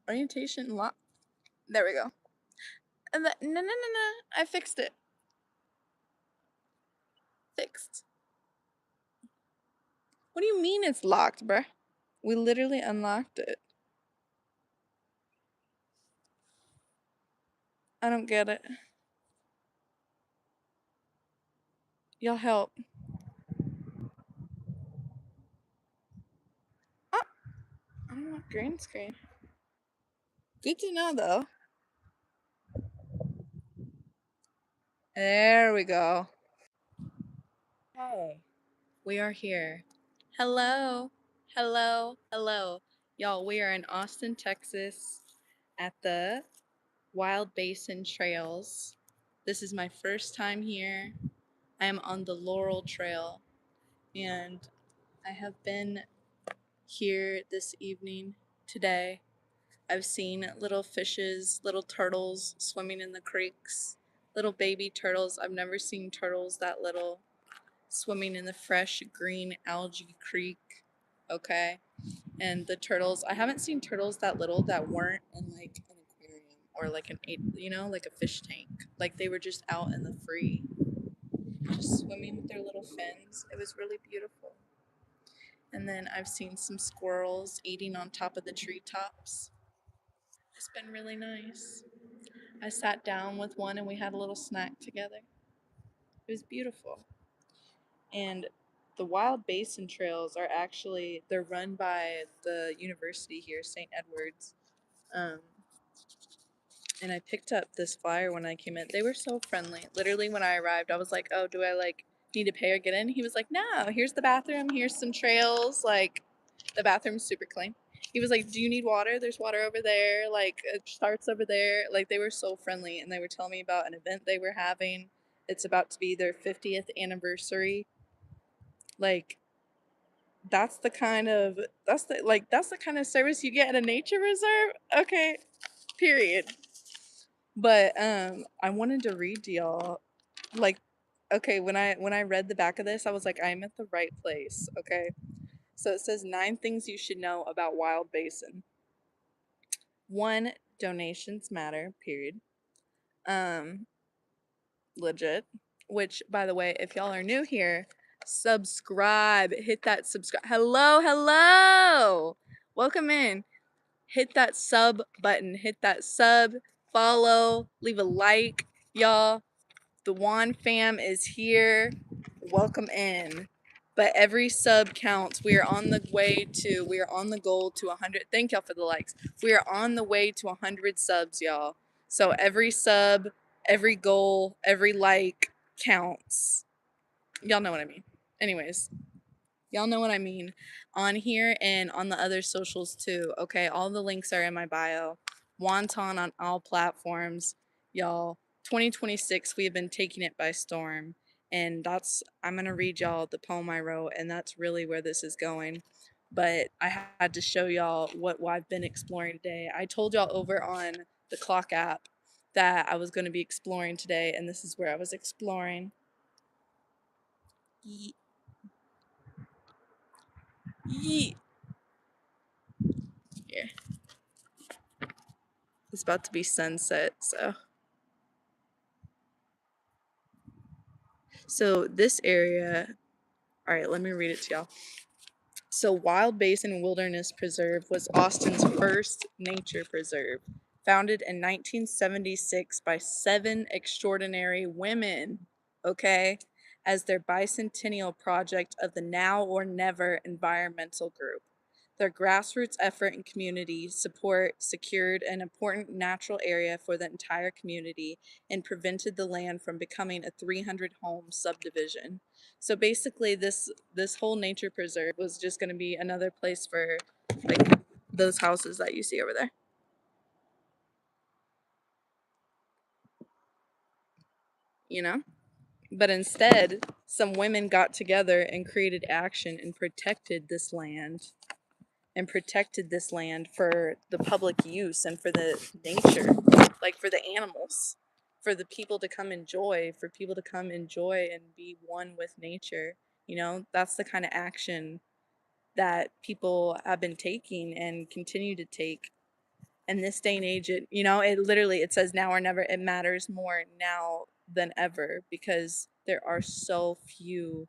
Orientation lock. There we go. And no, I fixed it. Fixed. What do you mean it's locked, bruh? We literally unlocked it. I don't get it. Y'all help. Oh, I don't want green screen. Good to know though. There we go. Hey, we are here. Hello. Hello. Hello. Y'all, we are in Austin, Texas at the Wild Basin Trails. This is my first time here. I am on the Laurel Trail and I have been here this evening today. I've seen little fishes, little turtles swimming in the creeks, little baby turtles. I've never seen turtles that little swimming in the fresh green algae creek. Okay. And the turtles, I haven't seen turtles that little that weren't in like an aquarium or like like a fish tank. Like they were just out in the free, just swimming with their little fins. It was really beautiful. And then I've seen some squirrels eating on top of the treetops. It's been really nice. I sat down with one and we had a little snack together. It was beautiful. And the Wild Basin Trails are actually they're run by the university here, St. Edward's. Um, and I picked up this flyer when I came in. They were so friendly. Literally when I arrived, I was like, "Oh, do I like need to pay or get in?" He was like, "No, here's the bathroom. Here's some trails. Like the bathroom's super clean." He was like, "Do you need water? There's water over there. Like it starts over there." Like they were so friendly and they were telling me about an event they were having. It's about to be their 50th anniversary. Like that's the kind of service you get at a nature reserve. Okay, period. But I wanted to read to y'all like okay, when I read the back of this, I was like, I'm at the right place. Okay. So it says 9 things you should know about Wild Basin. 1, donations matter, period. Um, legit. Which, by the way, if y'all are new here, subscribe. Hit that subscribe. Hello, hello. Welcome in. Hit that sub button. Hit that sub, follow, leave a like. Y'all, the Juan fam is here. Welcome in. But every sub counts. We are on the goal to 100. Thank y'all for the likes. We are on the way to 100 subs, y'all. So every sub, every goal, every like counts. Y'all know what I mean. Anyways, y'all know what I mean on here and on the other socials too. Okay, all the links are in my bio. Wonton on all platforms. Y'all, 2026, we have been taking it by storm. And I'm going to read y'all the poem I wrote, and that's really where this is going. But I had to show y'all what I've been exploring today. I told y'all over on the Clock app that I was going to be exploring today, and this is where I was exploring. Yeet. Yeet. Here. It's about to be sunset, so this area, all right, let me read it to y'all. So Wild Basin Wilderness Preserve was Austin's first nature preserve, founded in 1976 by 7 extraordinary women, okay, as their bicentennial project of the Now or Never environmental group. Their grassroots effort and community support secured an important natural area for the entire community and prevented the land from becoming a 300 home subdivision. So basically this whole nature preserve was just going to be another place for like those houses that you see over there. You know? But instead, some women got together and created action and protected this land for the public use and for the nature, like for the animals, for the people to come enjoy, for people to come enjoy and be one with nature. You know, that's the kind of action that people have been taking and continue to take. in this day and age, it literally, it says now or never. It matters more now than ever because there are so few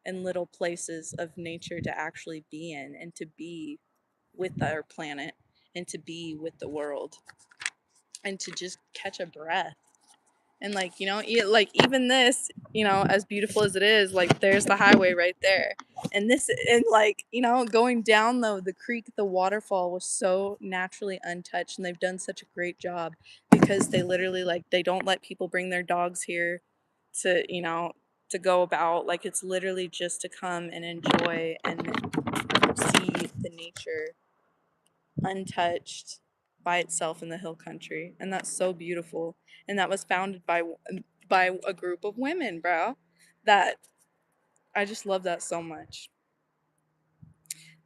and little places of nature to actually be in and to be with our planet and to be with the world and to just catch a breath. And like even this, as beautiful as it is, like there's the highway right there. And this, and like, going down though the creek, the waterfall was so naturally untouched, and they've done such a great job because they literally, like, they don't let people bring their dogs here to, to go about. Like, it's literally just to come and enjoy and see the nature untouched by itself in the hill country, and that's so beautiful. And that was founded by a group of women, bro. That I just love that so much.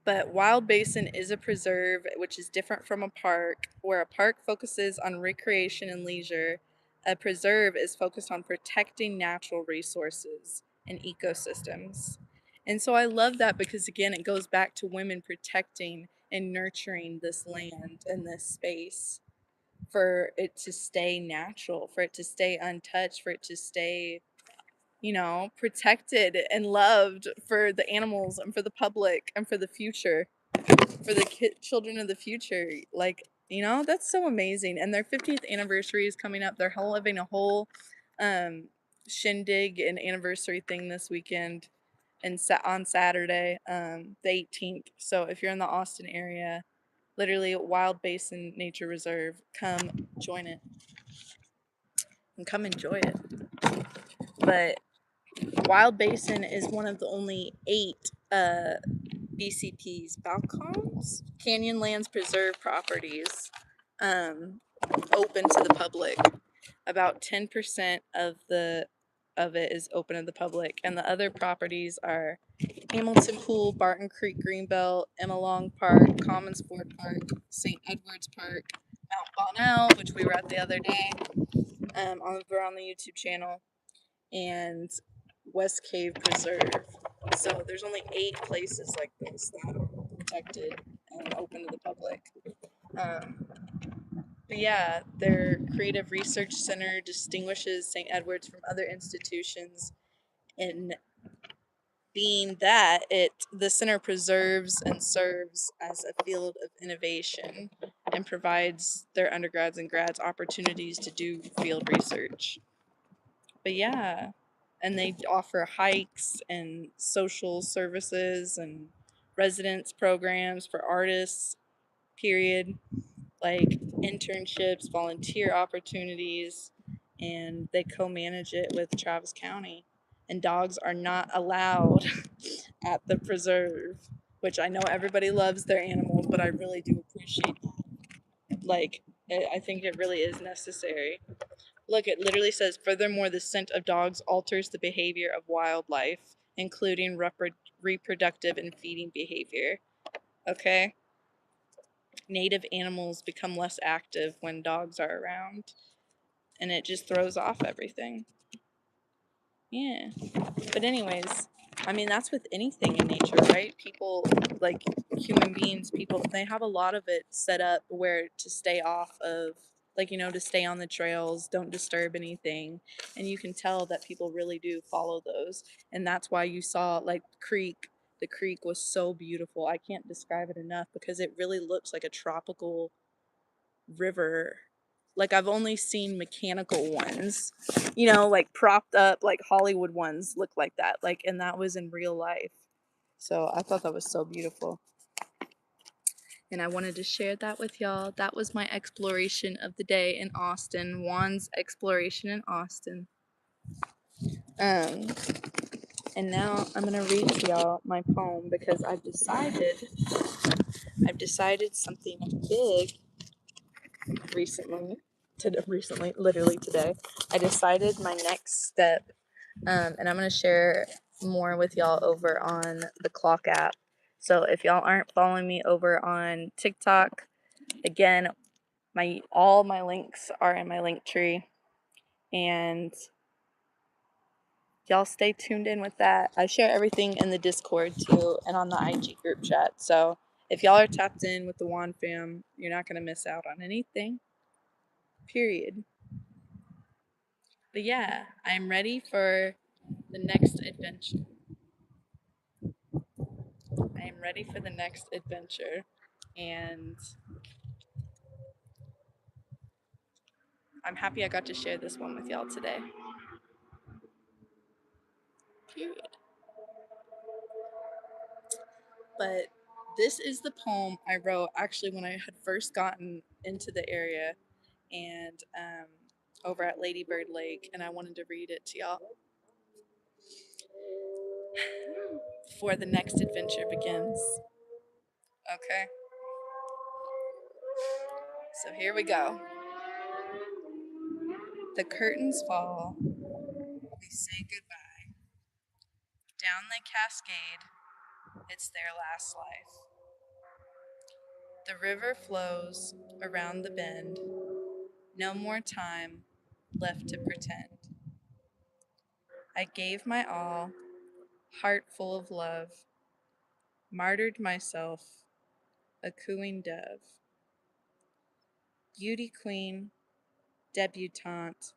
But Wild Basin is a preserve, which is different from a park. Where a park focuses on recreation and leisure, a preserve is focused on protecting natural resources and ecosystems. And so I love that because, again, it goes back to women protecting and nurturing this land and this space for it to stay natural, for it to stay untouched, for it to stay, protected and loved for the animals and for the public and for the future, for the children of the future. Like, that's so amazing. And their 50th anniversary is coming up. They're having a whole um, shindig and anniversary thing this weekend and on Saturday, the 18th. So if you're in the Austin area, literally Wild Basin Nature Reserve, come join it and come enjoy it. But Wild Basin is one of the only 8 BCPs, Balcones, Canyonlands Preserve properties, um, open to the public. About 10% of it is open to the public, and the other properties are Hamilton Pool, Barton Creek Greenbelt, Emma Long Park, Commons Ford Park, St. Edward's Park, Mount Bonnell, which we were at the other day, over on the YouTube channel, and West Cave Preserve. So there's only 8 places like this that are protected and open to the public. But yeah, their Creative Research Center distinguishes St. Edward's from other institutions in being that the center preserves and serves as a field of innovation and provides their undergrads and grads opportunities to do field research. But yeah, and they offer hikes and social services and residence programs for artists, period, like internships, volunteer opportunities, and they co-manage it with Travis County. And dogs are not allowed at the preserve, which I know everybody loves their animals, but I really do appreciate that. Like, I think it really is necessary. Look, it literally says, furthermore, the scent of dogs alters the behavior of wildlife, including reproductive and feeding behavior. Okay? Native animals become less active when dogs are around, and it just throws off everything. Yeah. But anyways, I mean, that's with anything in nature, right? People, like human beings, people, they have a lot of it set up where to stay off of, like, to stay on the trails, don't disturb anything. And you can tell that people really do follow those. And that's why you saw, like, the creek was so beautiful. I can't describe it enough because it really looks like a tropical river. Like, I've only seen mechanical ones, like propped up, like Hollywood ones look like that. Like, and that was in real life. So I thought that was so beautiful. And I wanted to share that with y'all. That was my exploration of the day in Austin. Juan's exploration in Austin. Um, and now I'm gonna read to y'all my poem because I've decided something big recently, literally today. I decided my next step, and I'm going to share more with y'all over on the Clock app. So if y'all aren't following me over on TikTok, again, all my links are in my link tree, and y'all stay tuned in with that. I share everything in the Discord too and on the IG group chat. So If y'all are tapped in with the Wand fam, you're not going to miss out on anything. Period. But yeah, I'm ready for the next adventure. I am ready for the next adventure. And I'm happy I got to share this one with y'all today. Period. But this is the poem I wrote actually when I had first gotten into the area and over at Ladybird Lake, and I wanted to read it to y'all before the next adventure begins. Okay, so here we go. The curtains fall, we say goodbye. Down the cascade, it's their last life. The river flows around the bend, no more time left to pretend. I gave my all, heart full of love, martyred myself, a cooing dove. Beauty queen, debutante,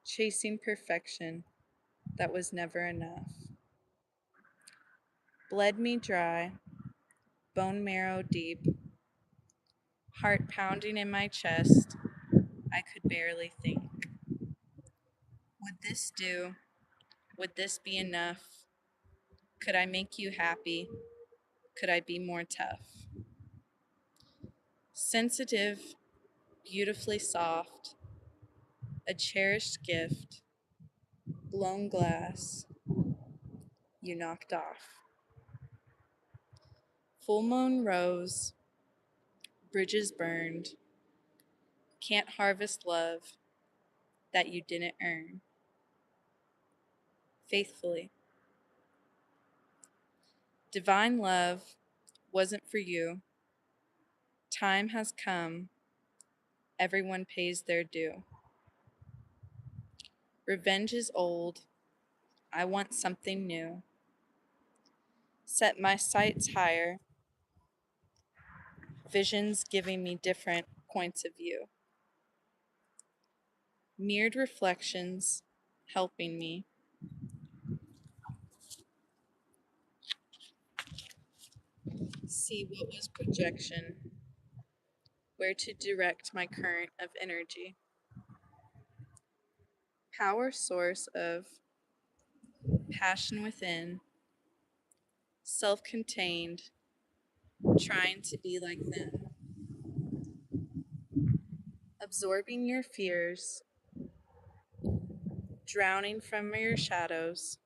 chasing perfection that was never enough. Bled me dry, bone marrow deep, heart pounding in my chest, I could barely think. Would this do? Would this be enough? Could I make you happy? Could I be more tough? Sensitive, beautifully soft, a cherished gift, blown glass, you knocked off. Full moon rose, bridges burned, can't harvest love that you didn't earn. Faithfully. Divine love wasn't for you. Time has come. Everyone pays their due. Revenge is old. I want something new. Set my sights higher. Visions giving me different points of view. Mirrored reflections helping me. See what was projection, where to direct my current of energy. Power source of passion within, self-contained, trying to be like them. Absorbing your fears, drowning from your shadows.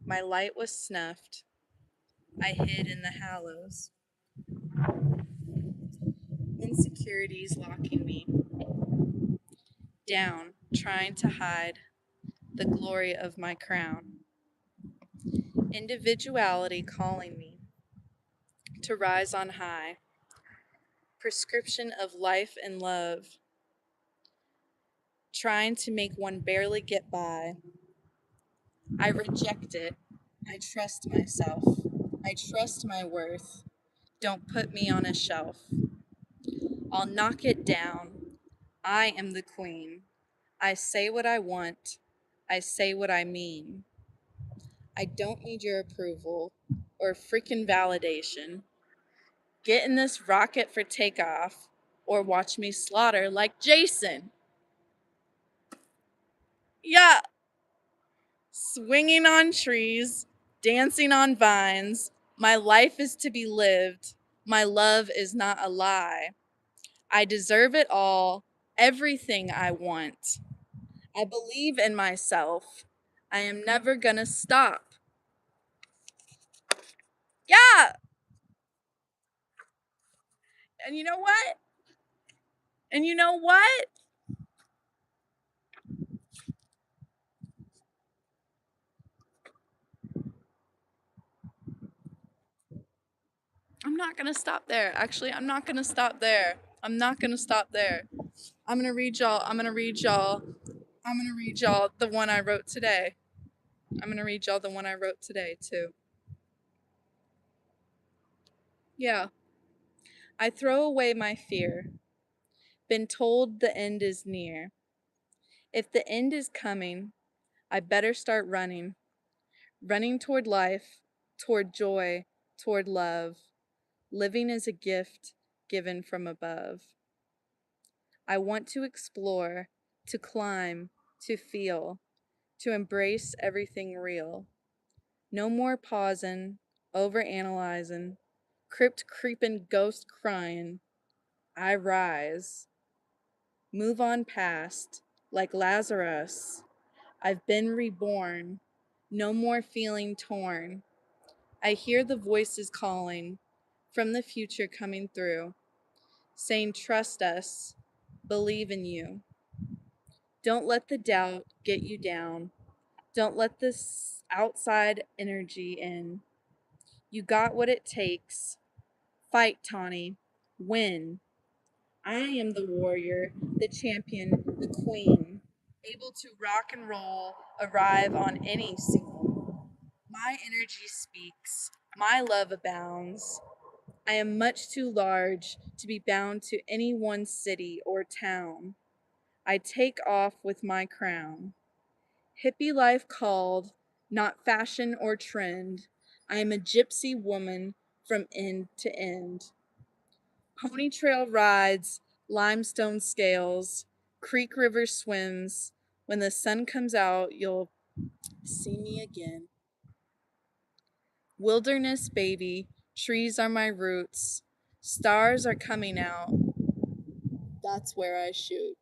My light was snuffed. I hid in the hallows. Insecurities locking me down, trying to hide the glory of my crown. Individuality calling me to rise on high. Prescription of life and love, trying to make one barely get by. I reject it. I trust myself. I trust my worth. Don't put me on a shelf. I'll knock it down. I am the queen. I say what I want. I say what I mean. I don't need your approval or freaking validation. Get in this rocket for takeoff or watch me slaughter like Jason. Yeah. Swinging on trees, dancing on vines. My life is to be lived. My love is not a lie. I deserve it all, everything I want. I believe in myself. I am never gonna stop. Yeah. And you know what? And you know what? I'm not gonna stop there. Actually, I'm not gonna stop there. I'm not gonna stop there. I'm gonna read y'all the one I wrote today. I'm gonna read y'all the one I wrote today too. Yeah. I throw away my fear. Been told the end is near. If the end is coming, I better start running. Running toward life, toward joy, toward love. Living is a gift given from above. I want to explore, to climb, to feel, to embrace everything real. No more pausing, over analyzing, crypt creeping, ghost crying. I rise, move on past, like Lazarus. I've been reborn, no more feeling torn. I hear the voices calling from the future coming through, saying, trust us, believe in you. Don't let the doubt get you down. Don't let this outside energy in. You got what it takes. Fight, Tawny. Win. I am the warrior, the champion, the queen, able to rock and roll, arrive on any scene. My energy speaks. My love abounds. I am much too large to be bound to any one city or town. I take off with my crown. Hippie life called, not fashion or trend. I am a gypsy woman from end to end. Pony trail rides, limestone scales, creek river swims. When the sun comes out, you'll see me again. Wilderness baby, trees are my roots. Stars are coming out. That's where I shoot.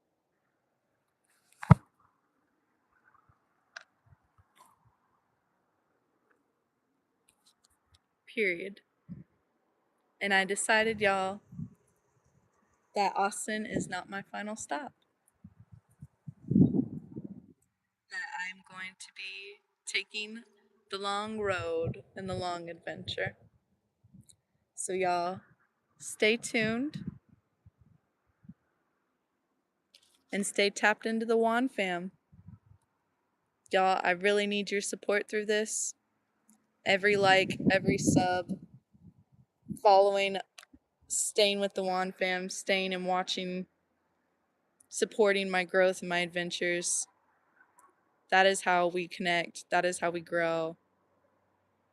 Period. And I decided, y'all, that Austin is not my final stop. That I'm going to be taking the long road and the long adventure. So, y'all, stay tuned and stay tapped into the Juan fam. Y'all, I really need your support through this. Every like, every sub, following, staying with the Juan fam, staying and watching, supporting my growth and my adventures. That is how we connect. That is how we grow.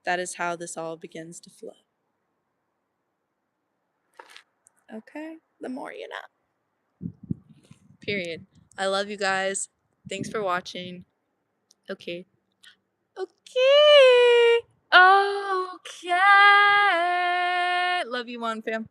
That is how this all begins to flow. Okay? The more you know. Period. I love you guys. Thanks for watching. Okay. Okay. Okay. Love you, Juan fam.